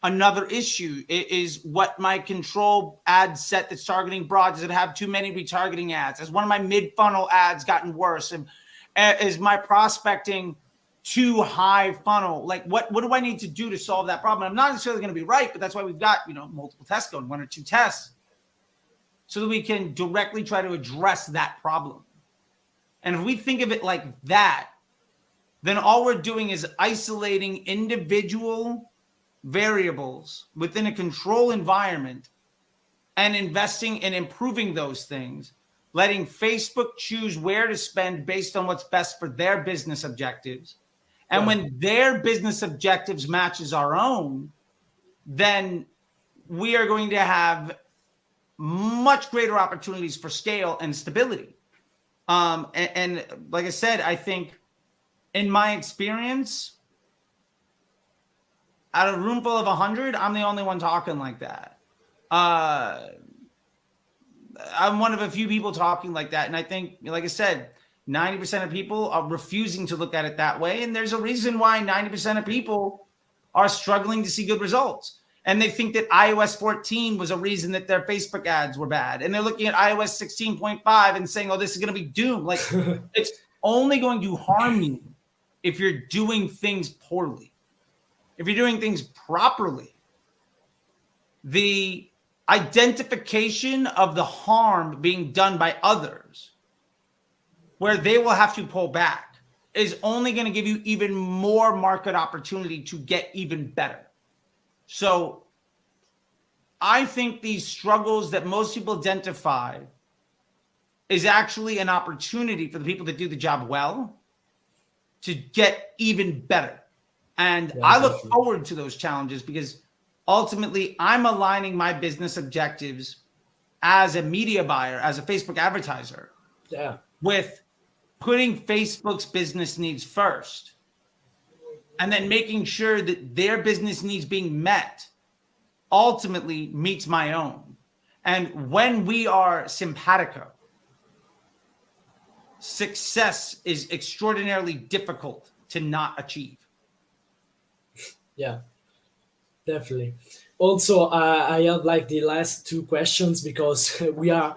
S2: another issue. Is what my control ad set that's targeting broad, does it have too many retargeting ads? Has one of my mid-funnel ads gotten worse? And is my prospecting too high funnel? Like what do I need to do to solve that problem? I'm not necessarily going to be right, but that's why we've got, multiple tests going, 1 or 2 tests, so that we can directly try to address that problem. And if we think of it like that, then all we're doing is isolating individual variables within a control environment and investing in improving those things, letting Facebook choose where to spend based on what's best for their business objectives. And when their business objectives matches our own, then we are going to have much greater opportunities for scale and stability. And like I said, I think in my experience, out of a room full of 100, I'm the only one talking like that. I'm one of a few people talking like that. And I think, like I said, 90% of people are refusing to look at it that way. And there's a reason why 90% of people are struggling to see good results. And they think that iOS 14 was a reason that their Facebook ads were bad. And they're looking at iOS 16.5 and saying, oh, this is going to be doomed. Like, it's only going to harm you if you're doing things poorly. If you're doing things properly, the identification of the harm being done by others, where they will have to pull back, is only going to give you even more market opportunity to get even better. So I think these struggles that most people identify is actually an opportunity for the people that do the job well to get even better. And
S1: Yeah,
S2: I look
S1: definitely.
S2: forward to those challenges because ultimately I'm aligning my business objectives as a media buyer, as a Facebook advertiser,
S1: Yeah,
S2: with putting Facebook's business needs first and then making sure that their business needs being met ultimately meets my own. And when we are simpatico, success is extraordinarily difficult to not achieve.
S1: yeah, definitely. Also, I have like the last two questions because we are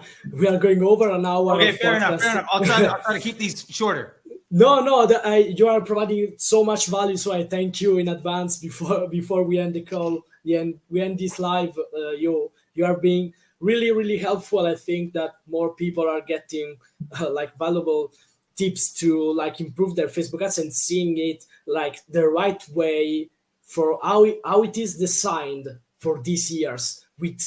S1: going over an hour
S2: Okay,
S1: of
S2: fair enough. Fair
S1: podcast.
S2: enough. I'll try to keep these shorter.
S1: No, no, you are providing so much value, so I thank you in advance before we end the call. We end this live. You are being really really helpful. I think that more people are getting like valuable tips to like improve their Facebook ads and seeing it like the right way for how it is designed for these years. With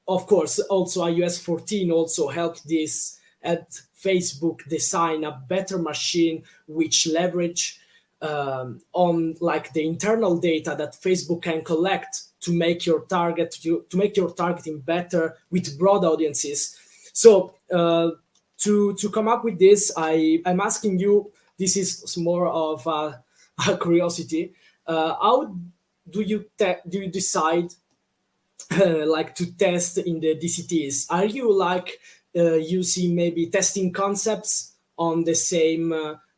S1: of course also iOS 14 also helped this at Facebook design a better machine which leverage on like the internal data that Facebook can collect to make your targeting better with broad audiences. So to come up with this, I'm asking you. This is more of a curiosity. How do you decide like to test in the DCTs? Are you like using maybe testing concepts on the same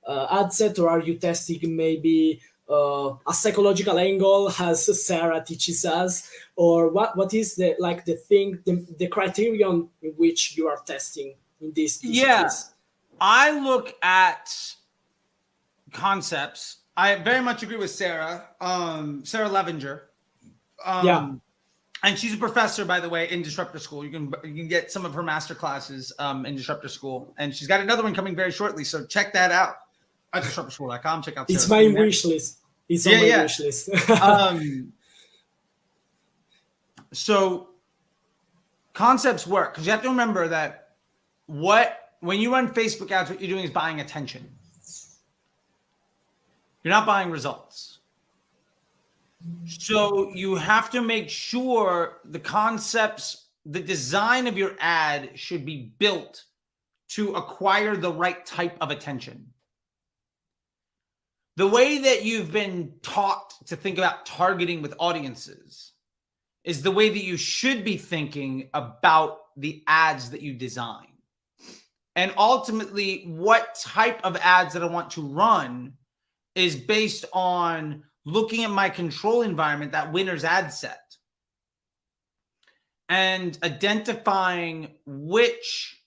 S1: ad set, or are you testing maybe a psychological angle as Sarah teaches us, or what is the like the thing the criterion in which you are testing in these
S2: Yeah,
S1: DCTs?
S2: I look at concepts. I very much agree with Sarah, Sarah Levinger.
S1: Yeah,
S2: And she's a professor, by the way, in Disruptor School. You can get some of her master classes in Disruptor School, and she's got another one coming very shortly. So check that out at disruptorschool.com. Check out
S1: it's
S2: Sarah's
S1: my
S2: thing there.
S1: wish list. It's on
S2: Yeah,
S1: my
S2: yeah.
S1: wish list.
S2: So concepts work because you have to remember that when you run Facebook ads, what you're doing is buying attention. You're not buying results. So you have to make sure the concepts, the design of your ad should be built to acquire the right type of attention. The way that you've been taught to think about targeting with audiences is the way that you should be thinking about the ads that you design. And ultimately, what type of ads that I want to run is based on looking at my control environment, that winner's ad set, and identifying which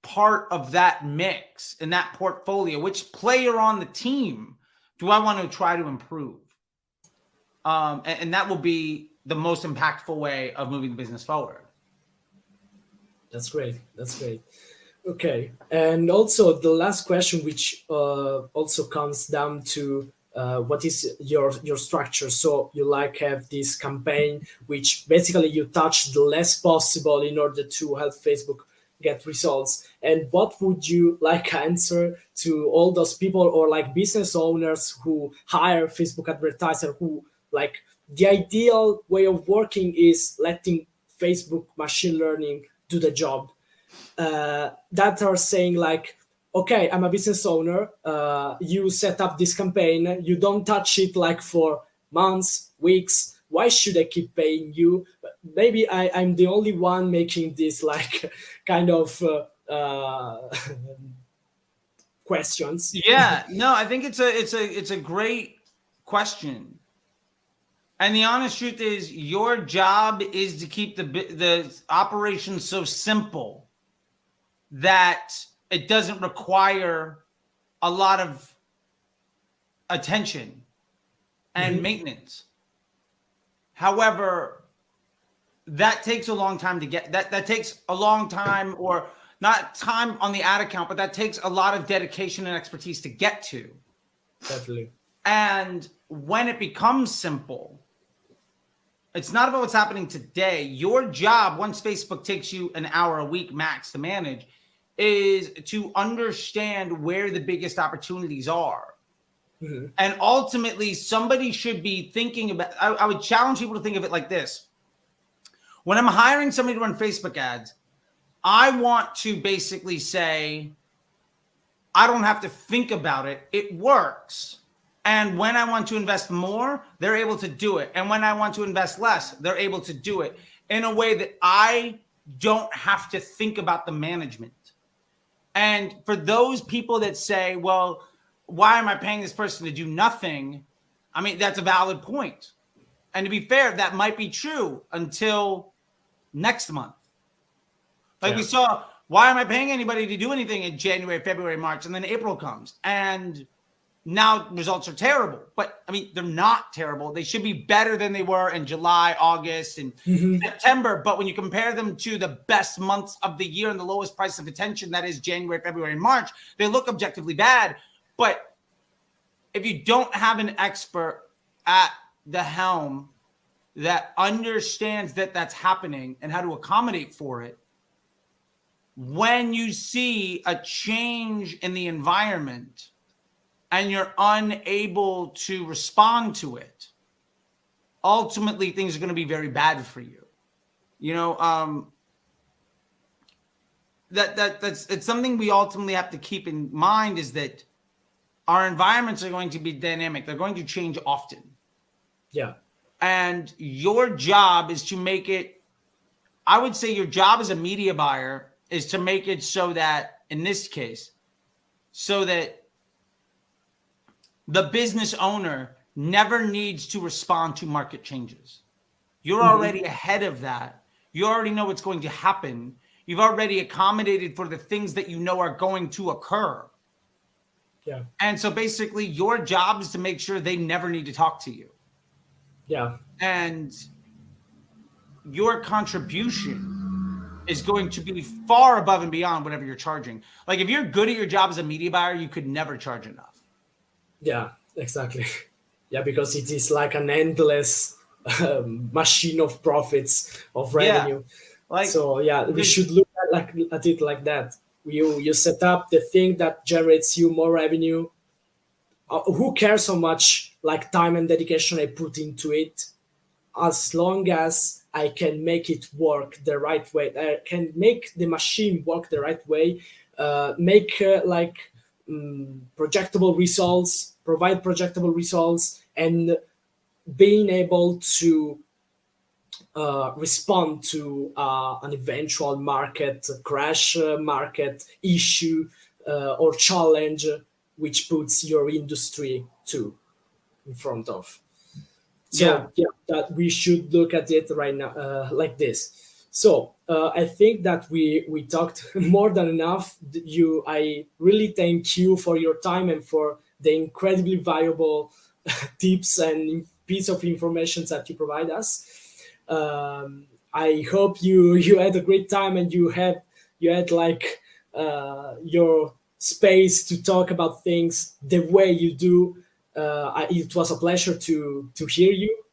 S2: part of that mix in that portfolio, which player on the team do I want to try to improve? And that will be the most impactful way of moving the business forward.
S1: That's great. That's great. Okay, and also the last question, which also comes down to what is your structure. So you like have this campaign, which basically you touch the less possible in order to help Facebook get results. And what would you like answer to all those people or like business owners who hire Facebook advertiser who like the ideal way of working is letting Facebook machine learning do the job, that are saying like, okay, I'm a business owner, you set up this campaign, you don't touch it like for months, weeks, why should I keep paying you? Maybe I'm the only one making this like kind of questions.
S2: Yeah, no, I think it's a great question. And the honest truth is, your job is to keep the operation so simple that it doesn't require a lot of attention and maintenance. However, that takes a long time to get that takes a long time, or not time on the ad account, but that takes a lot of dedication and expertise to get to.
S1: Definitely.
S2: And when it becomes simple, it's not about what's happening today. Your job, once Facebook takes you an hour a week max to manage, is to understand where the biggest opportunities are.
S1: Mm-hmm.
S2: And ultimately, somebody should be thinking about, I would challenge people to think of it like this. When I'm hiring somebody to run Facebook ads, I want to basically say, I don't have to think about it. It works. And when I want to invest more, they're able to do it. And when I want to invest less, they're able to do it in a way that I don't have to think about the management. And for those people that say, well, why am I paying this person to do nothing? I mean, that's a valid point. And to be fair, that might be true until next month. Like we saw, why am I paying anybody to do anything in January, February, March, and then April comes? And now results are terrible. But I mean, they're not terrible. They should be better than they were in July, August, and September. But when you compare them to the best months of the year and the lowest price of attention, that is January, February, and March, they look objectively bad. But if you don't have an expert at the helm that understands that that's happening and how to accommodate for it, when you see a change in the environment and you're unable to respond to it, ultimately things are going to be very bad for you. You know, that's it's something we ultimately have to keep in mind, is that our environments are going to be dynamic. They're going to change often.
S1: Yeah.
S2: And your job is to make it, I would say your job as a media buyer is to make it so that, in this case, so that the business owner never needs to respond to market changes. You're already ahead of that. You already know what's going to happen. You've already accommodated for the things that you know are going to occur.
S1: Yeah.
S2: And so basically your job is to make sure they never need to talk to you.
S1: Yeah.
S2: And your contribution is going to be far above and beyond whatever you're charging. Like, if you're good at your job as a media buyer, you could never charge enough.
S1: Yeah, exactly. Yeah, because it is like an endless machine of profits, of revenue.
S2: Like,
S1: so yeah, we should look at it like that. You set up the thing that generates you more revenue. Who cares how much like time and dedication I put into it? As long as I can make it work the right way, I can make the machine work the right way, make projectable results, provide projectable results, and being able to respond to an eventual market crash, market issue, or challenge which puts your industry too in front of. So yeah, that we should look at it right now like this. So I think that we talked more than enough. I really thank you for your time and for the incredibly valuable tips and piece of information that you provide us. I hope you had a great time and you had like your space to talk about things the way you do. It was a pleasure to hear you,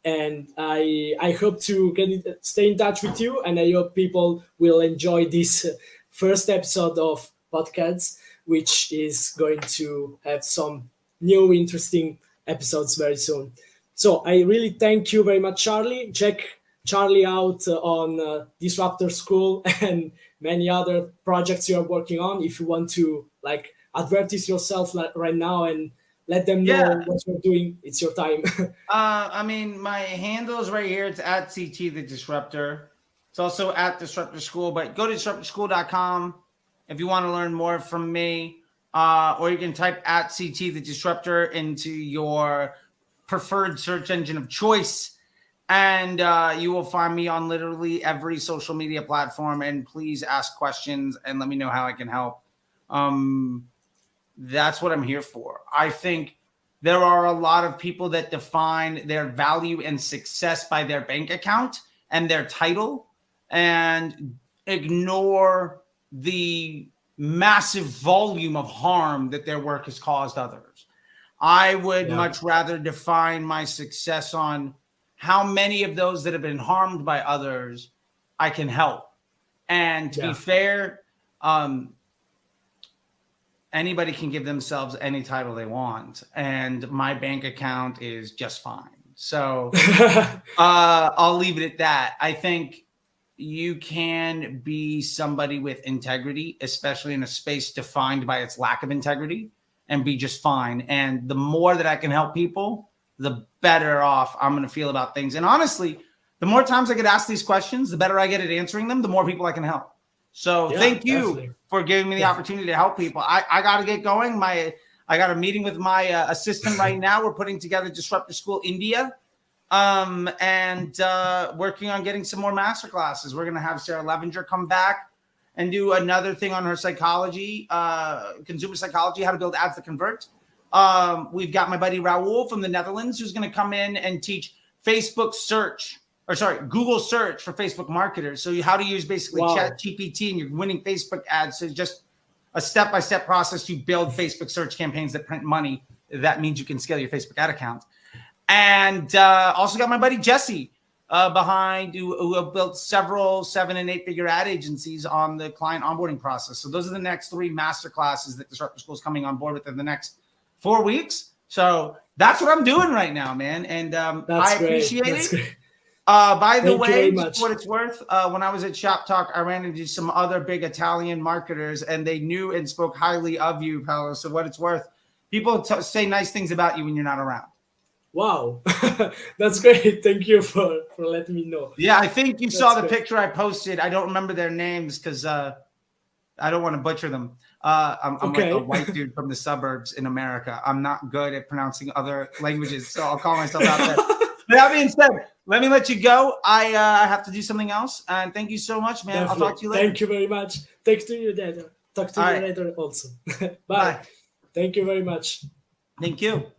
S1: and I hope to stay in touch with you, and I hope people will enjoy this first episode of podcasts, which is going to have some new interesting episodes very soon. So I really thank you very much, Charlie. Check Charlie out on Disruptor School and many other projects you are working on. If you want to like advertise yourself right now and let them know what you're doing, it's your time.
S2: I mean, my handle is right here. It's at CT the Disruptor. It's also at Disruptor School, but go to disruptorschool.com if you want to learn more from me. Or you can type at CT the Disruptor into your preferred search engine of choice, and you will find me on literally every social media platform. And please ask questions and let me know how I can help. That's what I'm here for. I think There are a lot of people that define their value and success by their bank account and their title and ignore the massive volume of harm that their work has caused others. I would much rather define my success on how many of those that have been harmed by others I can help. And to be fair, anybody can give themselves any title they want, and my bank account is just fine. So I'll leave it at that. I think you can be somebody with integrity, especially in a space defined by its lack of integrity, and be just fine. And the more that I can help people, the better off I'm going to feel about things. And honestly, the more times I get asked these questions, the better I get at answering them, the more people I can help. So thank you for giving me the opportunity to help people. I got to get going. I got a meeting with my assistant right now. We're putting together Disruptor School India, and working on getting some more master classes. We're going to have Sarah Levenger come back and do another thing on her psychology, consumer psychology, how to build ads that convert. We've got my buddy Raul from the Netherlands who's going to come in and teach Google search for Facebook marketers. So how to use basically ChatGPT and you're winning Facebook ads. So just a step-by-step process to build Facebook search campaigns that print money. That means you can scale your Facebook ad account. And also got my buddy Jesse behind who have built several 7- and 8-figure ad agencies on the client onboarding process. So those are the next 3 master classes that Disruptor School is coming on board within the next 4 weeks. So that's what I'm doing right now, man. And I appreciate it.
S1: Great.
S2: By the way, for what it's worth, when I was at Shop Talk, I ran into some other big Italian marketers, and they knew and spoke highly of you, Paolo. So what it's worth, people say nice things about you when you're not around.
S1: Wow, that's great. Thank you for letting me know.
S2: Yeah, I think you saw the picture I posted. I don't remember their names because I don't want to butcher them. I'm like a white dude from the suburbs in America. I'm not good at pronouncing other languages, so I'll call myself out there. That being said, let me let you go. I have to do something else. And thank you so much, man.
S1: Definitely.
S2: I'll talk to you later.
S1: Thank you very much. Talk to you later also. Bye. Thank you very much.
S2: Thank you.